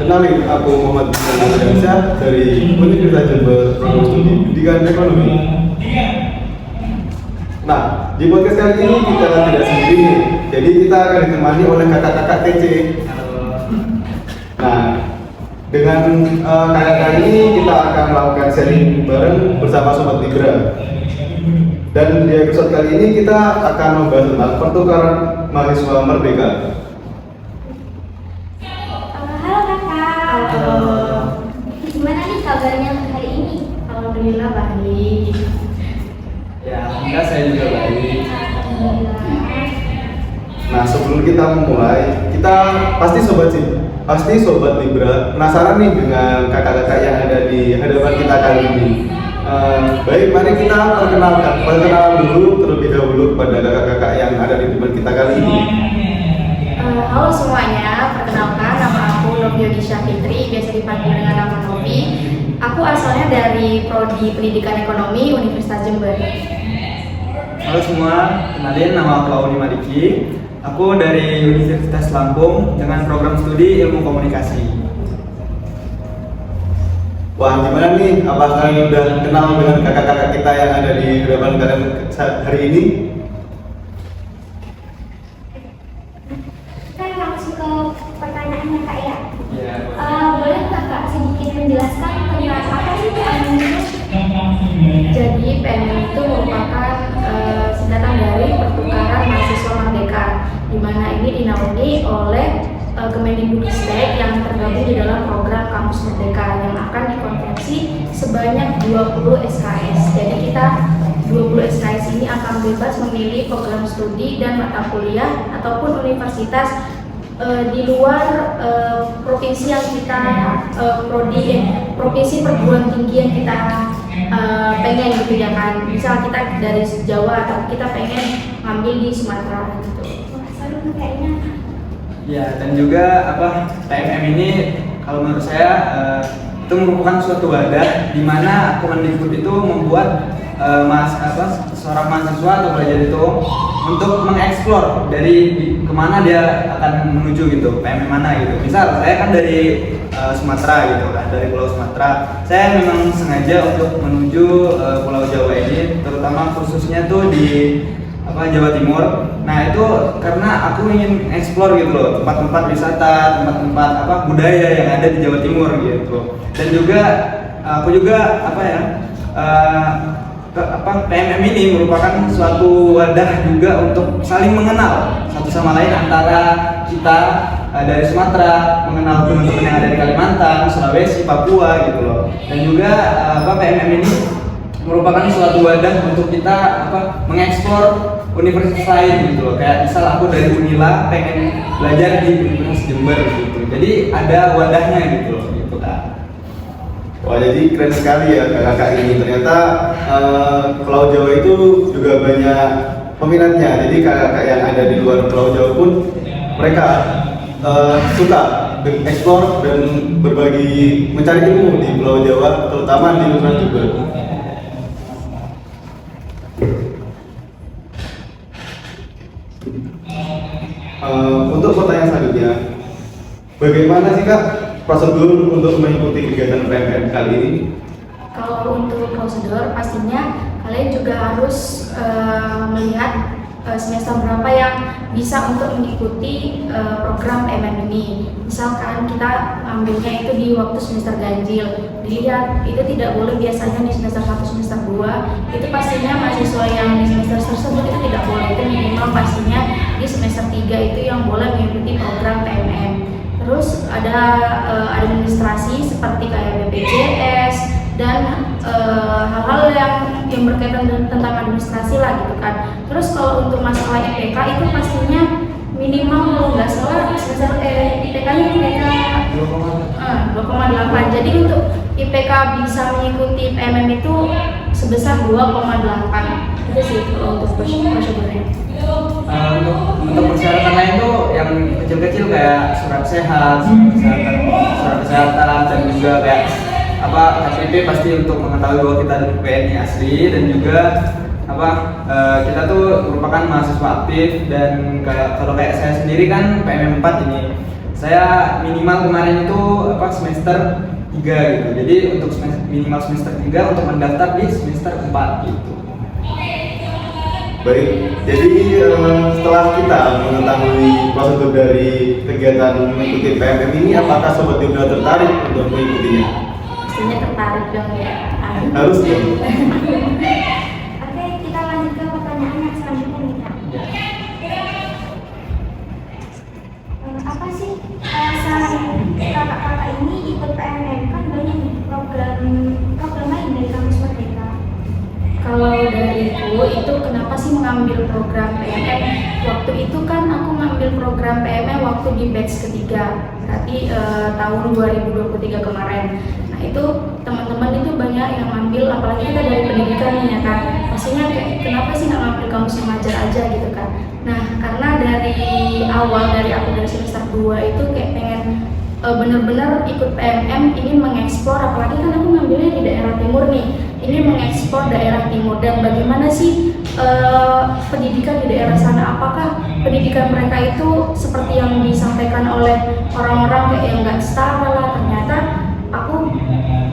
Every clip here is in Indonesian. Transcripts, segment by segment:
Kenalin, aku Muhammad Syah dari Universitas Jember, Program Studi Pendidikan Ekonomi. Nah, di podcast kali ini kita tidak sendiri nih, jadi kita akan ditemani oleh kakak-kakak TC. Nah, dengan kakak-kakak ini kita akan melakukan sharing bareng bersama Sobat Libra. Dan di episode kali ini kita akan membahas tentang pertukaran mahasiswa merdeka. Halo kakak. Halo. Gimana nih kabarnya hari ini? Alhamdulillah baik. Ya, alhamdulillah saya juga baik. Alhamdulillah. Nah, sebelum kita memulai, kita pasti Sobat Libra penasaran nih dengan kakak-kakak yang ada di hadapan kita kali ini. Baik, mari kita perkenalan dulu terlebih dahulu kepada kakak-kakak yang ada di depan kita kali ini. Halo semuanya, perkenalkan nama aku Novia Disha Fitri, biasa dipanggil dengan nama Novi. Aku asalnya dari Prodi Pendidikan Ekonomi Universitas Jember. Halo semua, kenalin nama aku Auni Madiki. Aku dari Universitas Lampung dengan program studi Ilmu Komunikasi. Wah, gimana nih? Apakah kalian udah kenal dengan kakak-kakak kita yang ada di hadapan kalian hari ini? Kita langsung ke pertanyaannya kak ya. Ya. Boleh kakak sedikit menjelaskan tentang apa sih PMM itu? Jadi PMM itu merupakan singkatan dari pertukaran mahasiswa merdeka, di mana ini dinaungi oleh Kemendikbudristek yang tergabung di dalam program Kampus Merdeka yang akan dikonversi sebanyak 20 SKS. Jadi kita 20 SKS ini akan bebas memilih program studi dan mata kuliah ataupun universitas di luar provinsi yang kita provinsi perguruan tinggi yang kita pengen gitu ya kan. Misal kita dari Jawa atau kita pengen ngambil di Sumatera gitu. Wah, seru kayaknya. Ya, dan juga PMM ini kalau menurut saya itu merupakan suatu wadah di mana Kemendikbud itu membuat seorang mahasiswa atau pelajar itu untuk mengeksplor dari kemana dia akan menuju gitu, PMM mana gitu. Misal saya kan dari Sumatera gitu kan, dari Pulau Sumatera. Saya memang sengaja untuk menuju Pulau Jawa ini, terutama khususnya tuh di Jawa Timur. Nah, itu karena aku ingin eksplor gitu loh, tempat-tempat wisata, tempat-tempat budaya yang ada di Jawa Timur gitu. Dan juga aku juga PMM ini merupakan suatu wadah juga untuk saling mengenal satu sama lain antara kita dari Sumatera mengenal teman-teman yang ada di Kalimantan, Sulawesi, Papua gitu loh. Dan juga PMM ini merupakan suatu wadah untuk kita mengeksplor universitas lain gitu loh. Kayak misal aku dari Unila pengen belajar di Universitas Jember gitu. Jadi ada wadahnya gitu loh, gitu kan. Wah, jadi keren sekali ya kakak ini. Ternyata Pulau Jawa itu juga banyak peminatnya. Jadi kakak yang ada di luar Pulau Jawa pun mereka suka eksplor dan berbagi, mencari ilmu di Pulau Jawa, terutama di Universitas Jember. Untuk pertanyaan selanjutnya, bagaimana sih kak prosedur untuk mengikuti kegiatan PMM kali ini? Kalau untuk prosedur pastinya kalian juga harus melihat semester berapa yang bisa untuk mengikuti program PMM ini. Misalkan kita ambilnya itu di waktu semester ganjil, dilihat itu tidak boleh biasanya di semester 1, semester 2 itu pastinya mahasiswa yang di semester tersebut itu tidak boleh, itu minimal pastinya di semester 3 itu yang boleh mengikuti program PMM. Terus ada administrasi seperti kayak BPJS dan hal-hal yang berkaitan tentang administrasi lah gitu kan. Terus kalau untuk masalah IPK itu pastinya minimal kalau nggak salah semester IPK-nya IPK 2,8. Jadi untuk IPK bisa mengikuti PMM itu sebesar 2,8. Itu sih kalau untuk prosedurnya. Untuk persyaratan lain tuh yang kecil-kecil kayak surat sehat, surat kesehatan dan juga kayak KTP pasti untuk mengetahui bahwa kita PNI asli, dan juga kita tuh merupakan mahasiswa aktif. Dan kalau kayak saya sendiri kan PMM 4 ini saya minimal kemarin itu semester 3 gitu. Jadi untuk minimal semester 3 untuk mendaftar di semester 4 gitu. Baik, jadi setelah kita mengetahui prosedur dari kegiatan mengikuti PMM ini, apakah Sobat Yunda tertarik untuk mengikutinya? Pastinya tertarik dong ya. Harus dong. Oke, kita lanjut ke pertanyaan yang selanjutnya nih Kak. Apa sih alasan kakak-kakak ini ikut PMM? Kan banyak nih program lain dari kampus Merdeka. Kalau dariku itu kenapa sih mengambil program PMM? Waktu itu kan aku ngambil program PMM waktu di batch ketiga, berarti tahun 2023 kemarin. Nah itu teman-teman itu banyak yang ngambil, apalagi kita dari pendidikan ya kan. Pastinya kayak kenapa sih nggak ngambil kampus mengajar aja gitu kan? Nah karena dari awal dari semester 2 itu kayak pengen bener-bener ikut PMM, ingin mengeksplor, apalagi kan aku ngambilnya di daerah timur nih, ini mengeksplor daerah timur dan bagaimana sih pendidikan di daerah sana, apakah pendidikan mereka itu seperti yang disampaikan oleh orang-orang kayak yang nggak setara lah. Ternyata aku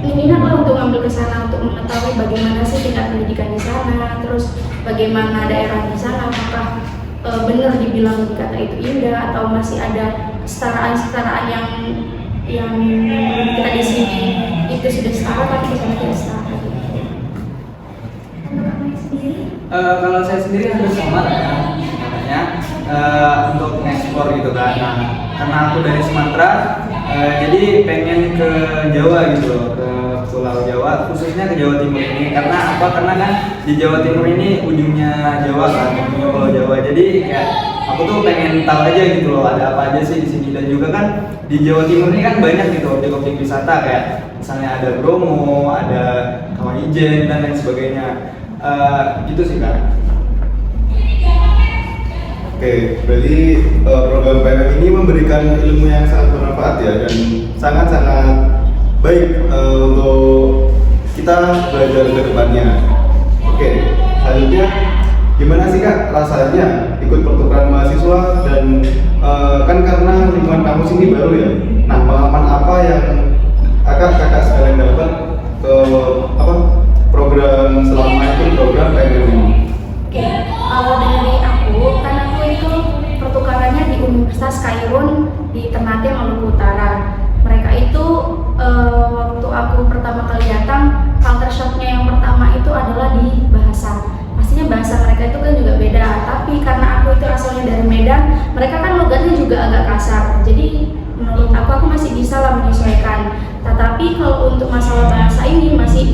minat lah untuk ngambil ke sana untuk mengetahui bagaimana sih tingkat pendidikan di sana, terus bagaimana daerah di sana, apakah benar dibilang kata itu indah atau masih ada kesetaraan yang kita di sini itu sudah setara tapi di sana tidak setara. Untuk kamu sendiri? Kalau saya sendiri hampir sama ya, makanya untuk ekspor gitu kan. Nah, karena aku dari Sumatera, jadi pengen ke Jawa gitu loh, ke Pulau Jawa, khususnya ke Jawa Timur ini. Karena apa? Karena kan di Jawa Timur ini ujungnya Jawa kan, ujungnya Pulau Jawa. Jadi kayak aku tuh pengen tahu aja gitu loh, ada apa aja sih di sini. Dan juga kan di Jawa Timur ini kan banyak gitu objek-objek wisata, kayak misalnya ada Bromo, ada Kawah Ijen dan lain sebagainya. Gitu sih Kak. Oke, berarti program PMM ini memberikan ilmu yang sangat bermanfaat ya dan sangat-sangat baik untuk kita belajar ke depannya. Oke, selanjutnya gimana sih Kak rasanya ikut pertukaran mahasiswa dan kan karena lingkungan kampus ini baru ya. Nah, pengalaman apa yang kakak sekalian dapat ke program selama itu program PMM ini? Oke, kalau dari aku, kan aku itu pertukarannya di Universitas Kairun di Ternate, Maluku Utara. Mereka itu waktu aku pertama kali datang, culture shocknya yang pertama itu adalah di bahasa. Pastinya bahasa mereka itu kan juga beda, tapi karena aku itu asalnya dari Medan, mereka kan logatnya juga agak kasar. Jadi menurut aku masih bisa lah menyesuaikan. Tetapi kalau untuk masalah bahasa ini masih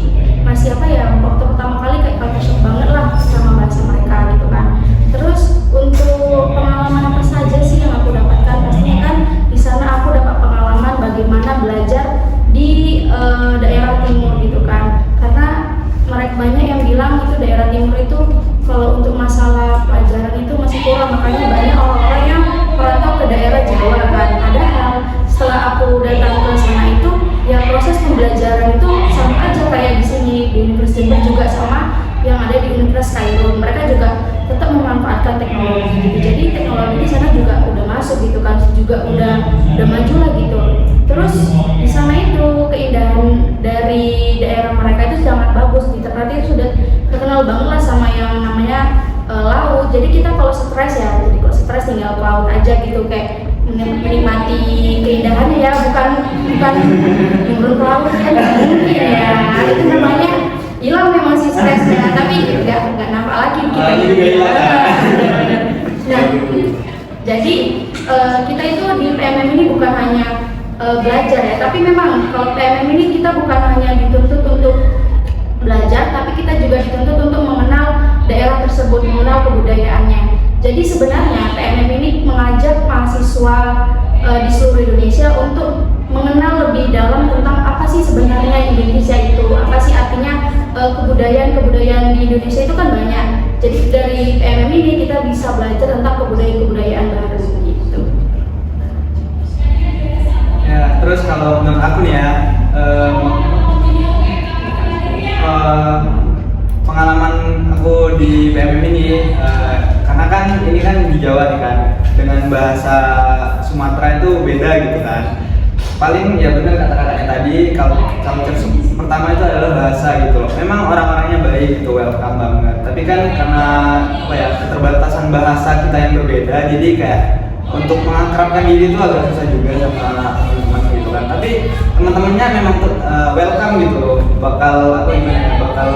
apa ya, waktu pertama kali kayak culture shock banget lah sama bahasa mereka gitu kan. Terus untuk pengalaman apa saja sih yang aku dapatkan? Pastinya kan di sana aku dapat pengalaman bagaimana belajar di daerah timur gitu kan. Karena mereka banyak yang bilang itu daerah timur itu kalau untuk masalah pelajaran itu masih kurang, makanya banyak orang-orang yang merantau ke daerah Jawa kan. Padahal setelah aku datang ke sana itu ya proses pembelajaran itu sama aja kayak di sini di Universitas juga sama yang ada di Universitas Kairun. Mereka juga tetap memanfaatkan teknologi gitu. Jadi teknologi di sana juga udah masuk gitu kan, juga udah maju lah gitu. Terus di sana itu keindahan dari daerah mereka itu sangat bagus. Di Ternate itu sudah terkenal banget lah sama yang namanya laut. Jadi kita kalau stres ya, jadi kalau stres tinggal ke laut aja gitu, kayak menikmati keindahannya ya, bukan nyemplung ke laut kan mungkin ya. Itu namanya hilang memang si stresnya, tapi nggak nampak lagi kita gitu. Nah, jadi kita itu di PMM ini bukan hanya belajar ya, tapi memang kalau PMM ini kita bukan hanya dituntut untuk belajar, tapi kita juga dituntut untuk mengenal daerah tersebut, mengenal kebudayaannya. Jadi sebenarnya PMM ini mengajak mahasiswa di seluruh Indonesia untuk mengenal lebih dalam tentang apa sih sebenarnya Indonesia itu, apa sih artinya kebudayaan di Indonesia itu kan banyak. Jadi dari PMM ini kita bisa belajar tentang kebudayaan baru gitu. Ya, terus kalau menurut aku nih ya, pengalaman aku di PMM ini, karena kan ini kan di Jawa nih kan, dengan bahasa Sumatera itu beda gitu kan. Paling ya benar kata-katanya tadi, kalau culture pertama itu adalah bahasa gitu loh. Memang orang-orangnya baik gitu, welcome banget. Tapi kan karena apa ya, keterbatasan bahasa kita yang berbeda, jadi kayak untuk mengakrabkan diri itu agak susah juga sama teman-teman gitu kan. Tapi teman-temannya memang welcome gitu, bakal apa gimana, bakal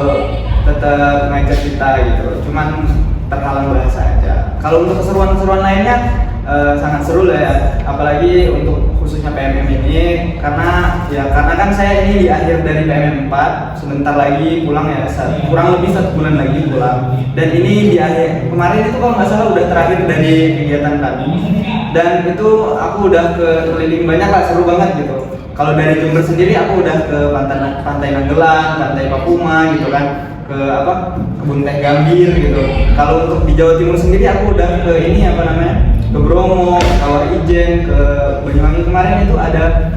tetap ngajak kita gitu. Cuman terhalang bahasa aja. Kalau untuk keseruan-keseruan lainnya sangat seru lah ya, apalagi untuk khususnya PMM ini, karena kan saya ini di akhir dari PMM 4, sebentar lagi pulang ya, kurang lebih 1 bulan lagi pulang. Dan ini di akhir kemarin itu kalau nggak salah udah terakhir dari kegiatan kami, dan itu aku udah ke keliling banyak lah, seru banget gitu. Kalau dari Jember sendiri aku udah ke pantai Nanggelan, pantai Papuma gitu kan, ke kebun teh Gambir gitu. Kalau untuk di Jawa Timur sendiri aku udah ke ini ke Bromo, Kawah Ijen, ke Banyuwangi kemarin itu ada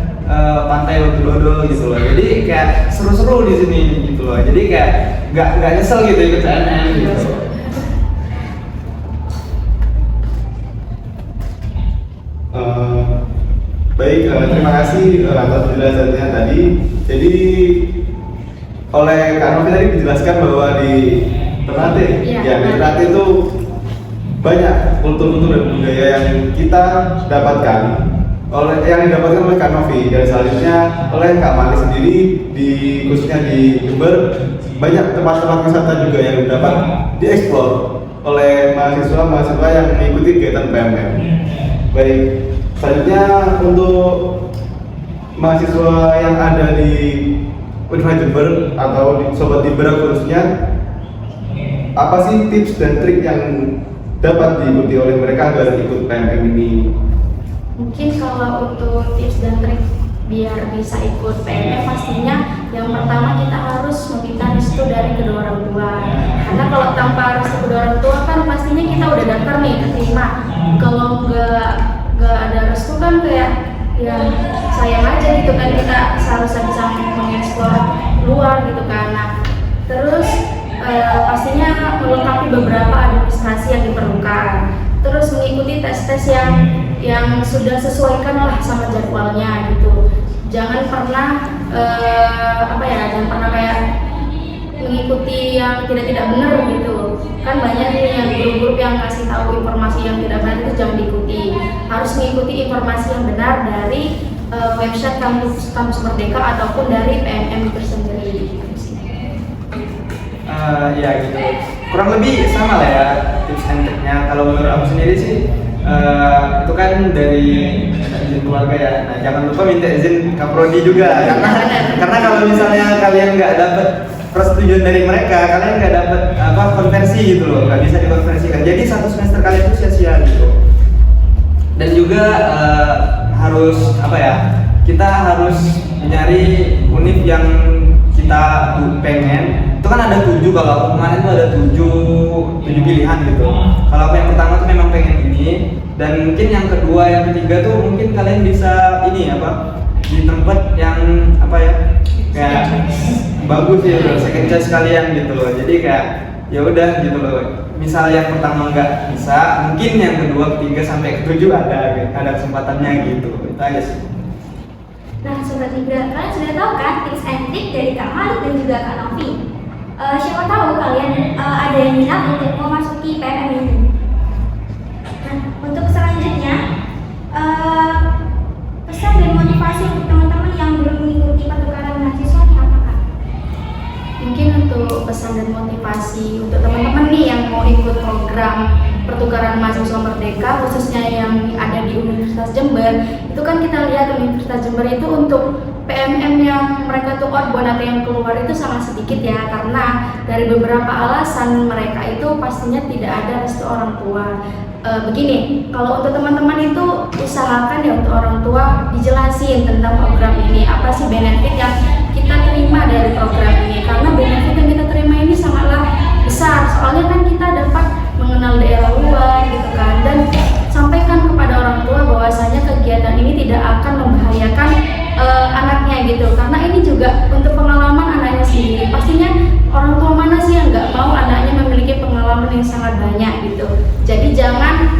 pantai Watu Dodol gitu loh. Jadi kayak seru-seru di sini gitu loh. Jadi kayak nggak nyesel gitu ikut PMM gitu. Baik, terima kasih atas penjelasannya tadi. Jadi oleh Kak Novi tadi dijelaskan bahwa di Ternate, di Ternate itu banyak kultur-kultur dan budaya yang kita dapatkan yang didapatkan oleh Kak Novi, dan selanjutnya oleh Kak Mali sendiri, khususnya di Jember banyak tempat-tempat wisata juga yang dapat dieksplor oleh mahasiswa yang mengikuti kegiatan PMM. Baik, selanjutnya untuk mahasiswa yang ada di Universitas Jember atau di Sobat Jember khususnya, apa sih tips dan trik yang dapat diikuti oleh mereka agar ikut PMM ini? Mungkin kalau untuk tips dan trik biar bisa ikut PMM, pastinya yang pertama kita harus meminta restu dari kedua orang tua. Karena kalau tanpa restu kedua orang tua kan pastinya kita udah daftar nih, keterima. Kalau nggak ada restu kan kayak ya sayang aja gitu kan, kita seharusnya bisa mengeksplor luar gitu kan. Nah, terus pastinya melengkapi beberapa administrasi yang diperlukan, terus mengikuti tes-tes yang sudah sesuaikan lah sama jadwalnya gitu. Jangan pernah jangan pernah kayak mengikuti yang tidak benar gitu. Kan banyak nih yang grup-grup yang kasih tahu informasi yang tidak benar, itu jangan diikuti. Harus mengikuti informasi yang benar dari website kampus Merdeka ataupun dari PMM itu sendiri. Ya gitu, kurang lebih sama lah ya tips and triknya. Kalau menurut aku sendiri sih itu kan dari izin keluarga ya. Nah, jangan lupa minta izin Kaprodi juga, karena kalau misalnya kalian nggak dapat persetujuan dari mereka, kalian nggak dapat konversi gitu loh, nggak bisa dikonversikan. Jadi 1 semester kalian itu sia-sia gitu. Dan juga harus kita harus mencari univ yang kita pengen. Itu kan ada 7, kalau aku kemarin tuh ada 7 pilihan gitu. Kalau aku yang pertama tuh memang pengen ini, dan mungkin yang kedua, yang ketiga tuh mungkin kalian bisa di tempat yang kayak bagus gitu, second choice kalian gitu loh. Jadi kayak ya udah gitu loh. Misal yang pertama nggak bisa, mungkin yang kedua, ketiga sampai ke-7 ada kesempatannya gitu. Itu aja sih. Nah, Sobat Libra, kalian sudah tahu kan tips and trik dari Kak Malik dan juga Kak Novi? Siapa tahu kalian ada yang minat untuk memasuki PMM ini. Nah, untuk selanjutnya pesan dan motivasi untuk teman-teman yang belum mengikuti pertukaran mahasiswa nih apa Kak? Mungkin untuk pesan dan motivasi untuk teman-teman nih yang mau ikut program pertukaran mahasiswa Merdeka, khususnya yang ada di Universitas Jember, itu kan kita lihat Universitas Jember itu untuk PMM yang mereka tuh outbound atau yang keluar itu sangat sedikit ya, karena dari beberapa alasan mereka itu pastinya tidak ada restu orang tua. Begini, kalau untuk teman-teman itu usahakan ya untuk orang tua dijelasin tentang program ini, apa sih benefit yang kita terima dari program ini, karena benefit yang kita terima ini sangatlah besar. Soalnya kan kita dapat mengenal daerah luar gitu kan, dan sampaikan kepada orang tua bahwasanya kegiatan ini tidak akan membahayakan anaknya gitu, karena ini juga untuk pengalaman anaknya sendiri. Pastinya orang tua mana sih yang nggak mau anaknya memiliki pengalaman yang sangat banyak gitu. Jadi jangan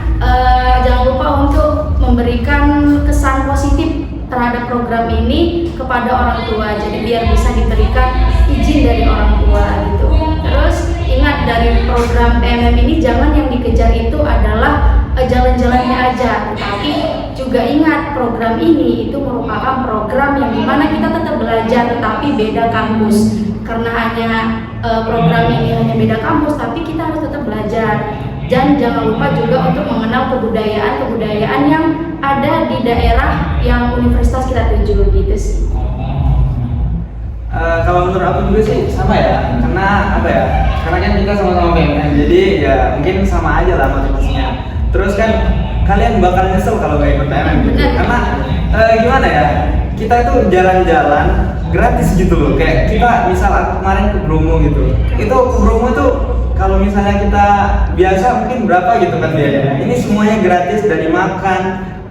lupa untuk memberikan kesan positif terhadap program ini kepada orang tua, jadi biar bisa diberikan izin dari orang tua gitu. Terus ingat, dari program PMM ini jangan yang dikejar itu adalah jalan-jalannya aja, tetapi juga ingat program ini itu merupakan program yang dimana kita tetap belajar tetapi beda kampus. Karena hanya program ini hanya beda kampus, tapi kita harus tetap belajar. Dan jangan lupa juga untuk mengenal kebudayaan yang ada di daerah yang universitas kita tuju gitu sih. Kalau menurut aku juga sih sama ya, karena apa ya? Karena kan kita sama-sama PMM, jadi ya mungkin sama aja lah motivasinya. Terus kan kalian bakal nyesel kalau nggak ikut PMM gitu. Karena gimana ya? Kita itu jalan-jalan gratis gitu loh. Kayak kita misal aku kemarin ke Bromo gitu. Itu ke Bromo tuh kalau misalnya kita biasa mungkin berapa gitu kan biayanya. Ini semuanya gratis, dari makan,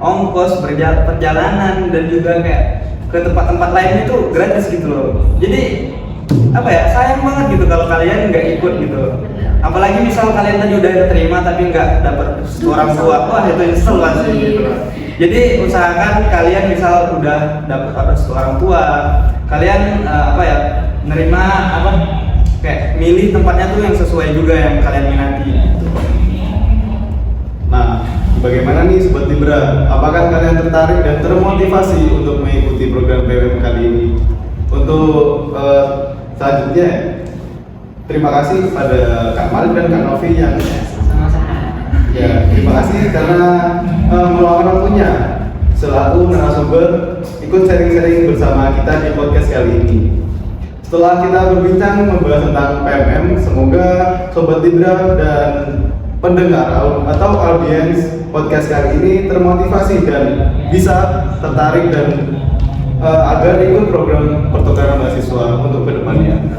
ongkos, perjalanan, dan juga kayak ke tempat-tempat lainnya itu gratis gitu loh. Jadi apa ya, sayang banget gitu kalau kalian nggak ikut gitu. Apalagi misal kalian tadi udah terima tapi nggak dapat orang tua, wah itu nyesel pasti gitu loh. Jadi usahakan kalian misal udah dapat orang tua, kalian apa ya, nerima apa, kayak milih tempatnya tuh yang sesuai juga yang kalian minati. Nah, bagaimana nih Sobat Libra? Apakah kalian tertarik dan termotivasi untuk mengikuti program PMM kali ini? Untuk selanjutnya, terima kasih kepada Kak Malik dan Kak Novi yang ya, terima kasih karena meluangkan waktunya selaku narasumber ikut sharing-sharing bersama kita di podcast kali ini. Setelah kita berbincang membahas tentang PMM, semoga Sobat Libra dan pendengar atau audiens podcast kali ini termotivasi dan bisa tertarik dan agar ikut program pertukaran mahasiswa untuk kedepannya.